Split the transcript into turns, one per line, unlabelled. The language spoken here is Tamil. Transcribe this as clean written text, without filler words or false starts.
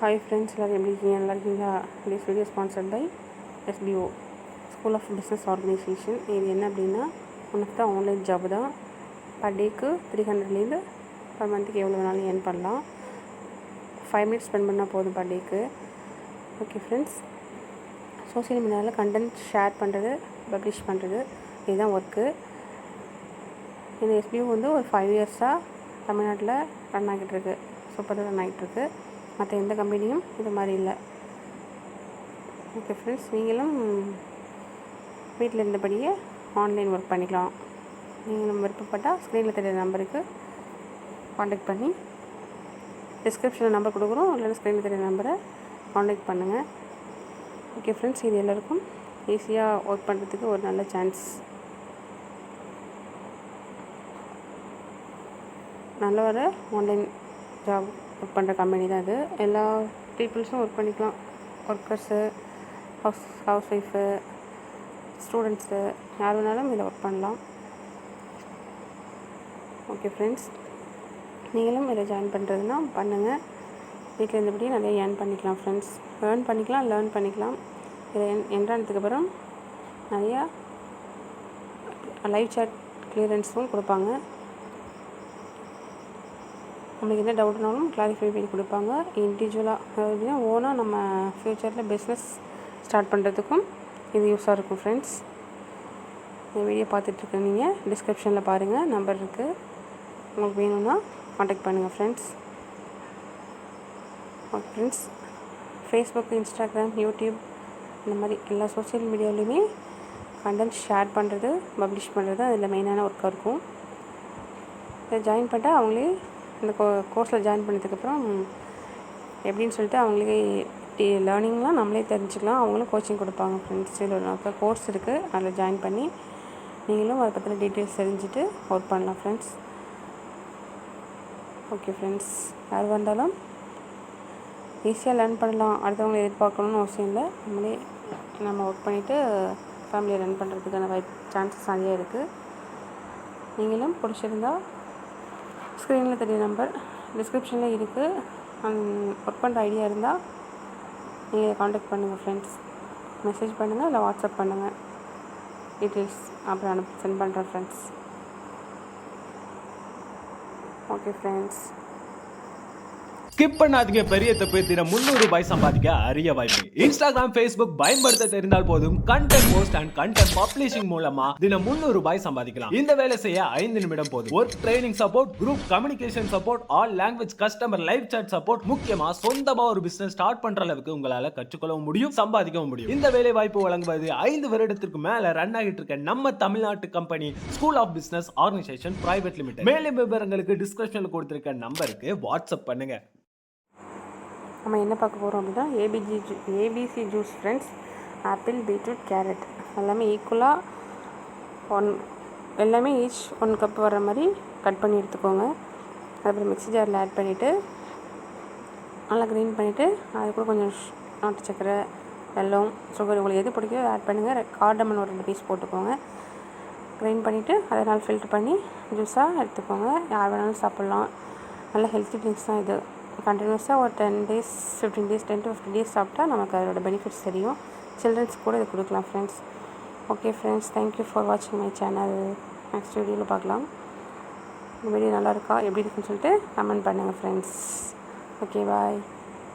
Hi friends, எல்லாரும் எப்படி இருக்கீங்க? நல்லா இருக்கீங்களா? This video sponsored by SBO, School of Business Organization. இது என்ன அப்படின்னா one of the online job தான். பர் டேக்கு 300 பர் மந்த்துக்கு எவ்வளோ வேணாலும் ஏர்ன் பண்ணலாம். 5 minutes ஸ்பெண்ட் பண்ணால் போதும் பர் டேக்கு. ஓகே ஃப்ரெண்ட்ஸ், சோசியல் மீடியாவில் கண்டென்ட் ஷேர் பண்ணுறது, பப்ளிஷ் பண்ணுறது, இதுதான் ஒர்க்கு. இந்த SBO வந்து ஒரு 5 years தமிழ்நாட்டில் ரன் ஆகிட்டுருக்கு. சூப்பராக ரன் ஆகிட்டுருக்கு. மற்ற எந்த கம்பெனியும் இது மாதிரி இல்லை. ஓகே ஃப்ரெண்ட்ஸ், நீங்களும் வீட்டில் இருந்தபடியே ஆன்லைன் ஒர்க் பண்ணிக்கலாம். நீங்களும் விருப்பப்பட்டால் ஸ்க்ரீனில் தெரியுற நம்பருக்கு காண்டாக்ட் பண்ணி, டிஸ்கிரிப்ஷனில் நம்பர் கொடுக்குறோம், இல்லைன்னா ஸ்க்ரீனில் தெரியுற நம்பரை காண்டாக்ட் பண்ணுங்கள். ஓகே ஃப்ரெண்ட்ஸ், இது எல்லோருக்கும் ஈஸியாக ஒர்க் பண்ணுறதுக்கு ஒரு நல்ல சான்ஸ். நல்ல ஒரு ஆன்லைன் ஜாப் ஒர்க் பண்ணுற கம்பெனி தான் இது. எல்லா பீப்புள்ஸும் ஒர்க் பண்ணிக்கலாம். ஒர்க்கர்ஸு, ஹவுஸ் ஒய்ஃபு, ஸ்டூடெண்ட்ஸு, யார் வேணாலும் இதில் ஒர்க் பண்ணலாம். ஓகே ஃப்ரெண்ட்ஸ், நீங்களும் இதில் ஜாயின் பண்ணுறதுனா பண்ணுங்கள். வீட்டில் இருந்தபடியே நிறைய ஏர்ன் பண்ணிக்கலாம் ஃப்ரெண்ட்ஸ். ஏர்ன் பண்ணிக்கலாம், லேர்ன் பண்ணிக்கலாம். இதில் என்ட்ரானதுக்கப்புறம் நிறையா லைவ் சாட் கிளியரன்ஸும் கொடுப்பாங்க. நம்மளுக்கு என்ன டவுட்னாலும் கிளாரிஃபை பண்ணி கொடுப்பாங்க. இண்டிவிஜுவலாக, அதாவது ஓனாக நம்ம ஃப்யூச்சரில் பிஸ்னஸ் ஸ்டார்ட் பண்ணுறதுக்கும் இது யூஸாக இருக்கும் ஃப்ரெண்ட்ஸ். இந்த வீடியோ பார்த்துட்ருக்க நீங்கள் டிஸ்கிரிப்ஷனில் பாருங்கள், நம்பர் இருக்குது. உங்களுக்கு வேணும்னா காண்டாக்ட் பண்ணுங்கள் friends. Okay friends, Facebook, Instagram, YouTube, இந்த மாதிரி எல்லா சோஷியல் மீடியாவிலையுமே கண்டென்ட் ஷேர் பண்ணுறது, பப்ளிஷ் பண்ணுறது அதில் மெயினான ஒர்க்காக இருக்கும். இதை ஜாயின் பண்ணிட்டால் அவங்களே இந்த கோர்ஸில் ஜாயின் பண்ணதுக்கப்புறம் எப்படின்னு சொல்லிட்டு அவங்களே லேர்னிங்லாம் நம்மளே தெரிஞ்சுக்கலாம். அவங்களும் கோச்சிங் கொடுப்பாங்க ஃப்ரெண்ட்ஸ். இதில் ஒரு கோர்ஸ் இருக்குது, அதில் ஜாயின் பண்ணி நீங்களும் அதை பற்றின டீட்டெயில்ஸ் தெரிஞ்சுட்டு ஒர்க் பண்ணலாம் ஃப்ரெண்ட்ஸ். ஓகே ஃப்ரெண்ட்ஸ், யார் வந்தாலும் ஈஸியாக லேர்ன் பண்ணலாம். அடுத்தவங்களை எதிர்பார்க்கணும்னு அவசியம் இல்லை. நம்ம ஒர்க் பண்ணிவிட்டு ஃபேமிலியை ரன் பண்ணுறதுக்கான சான்சஸ் நிறைய இருக்குது. நீங்களும் பிடிச்சிருந்தா ஸ்க்ரீனில் தெரிய நம்பர் டிஸ்கிரிப்ஷனில் இருக்குது. ஒர்க் பண்ணுற ஐடியா இருந்தால் நீங்கள் காண்டாக்ட் பண்ணுங்கள் ஃப்ரெண்ட்ஸ். மெசேஜ் பண்ணுங்கள், இல்லை வாட்ஸ்அப் பண்ணுங்கள். டீட்டெயில்ஸ் அப்புறம் சென்ட் பண்ணுறேன் ஃப்ரெண்ட்ஸ். ஓகே ஃப்ரெண்ட்ஸ்,
ஸ்கிப் பண்ணாதீங்க. பெரிய தப்பு. தினம் 300 ரூபாய் சம்பாதிக்க அரிய வாய்ப்பு. இன்ஸ்டாகிராம், ஃபேஸ்புக் பயன்படுத்த தெரிந்தால் போதும். Content post and content publishing மூலமா தினம் 300 ரூபாய் சம்பாதிக்கலாம். இந்த வேலை செய்ய 5 நிமிடம் போதும். Work training support, group communication support, all language customer live chat support, முக்கியமா சொந்தமா ஒரு பிசினஸ் ஸ்டார்ட் பண்ற அளவுக்கு உங்களால கற்றுக்கொள்ளவும் முடியும், சம்பாதிக்கவும் முடியும். இந்த வேலை வாய்ப்பு வழங்குவது 5 வருடத்திற்கு மேல ரன் ஆகிட்டு இருக்க நம்ம தமிழ்நாட்டு company school of business organization private limited. மேலும் விவரங்களுக்கு டிஸ்கிரிப்ஷன்ல கொடுத்திருக்க நம்பருக்கு வாட்ஸ்அப் பண்ணுங்க.
நம்ம என்ன பார்க்க போகிறோம் அப்படின்னா ABC juice friends. Apple, beetroot, carrot எல்லாமே ஈக்குவலாக எல்லாமே ஈச் 1 கப் வர மாதிரி கட் பண்ணி எடுத்துக்கோங்க. அப்புறம் மிக்ஸி ஜாரில் ஆட் பண்ணிவிட்டு நல்லா க்ரைண்ட் பண்ணிவிட்டு அது கூட கொஞ்சம் நாட்டு சக்கரை, வெல்லம், சுகர் உங்களுக்கு எது பிடிக்குதோ ஆட் பண்ணுங்கள். கார்டமன் ஒரு 2 பீஸ் போட்டுக்கோங்க. க்ரைண்ட் பண்ணிவிட்டு அதை நல்லா ஃபில்ட்ரு பண்ணி ஜூஸாக எடுத்துக்கோங்க. யார் வேணாலும் சாப்பிட்லாம். நல்ல ஹெல்த்தி ட்ரிங்க்ஸ் தான் இது. கண்டினியூஸாக ஒரு 10 days 15 days 10 to 15 days சாப்பிட்டா நமக்கு அதோட பெனிஃபிட்ஸ் தெரியும். சில்ட்ரன்ஸ் கூட இதை கொடுக்கலாம் friends. Okay friends, thank you for வாட்சிங் மை சேனல். நெக்ஸ்ட் வீடியோவில் பார்க்கலாம். இந்த வீடியோ நல்லா இருக்கா, எப்படி இருக்குன்னு சொல்லிட்டு கமெண்ட் பண்ணுங்கள் ஃப்ரெண்ட்ஸ். ஓகே, பாய்.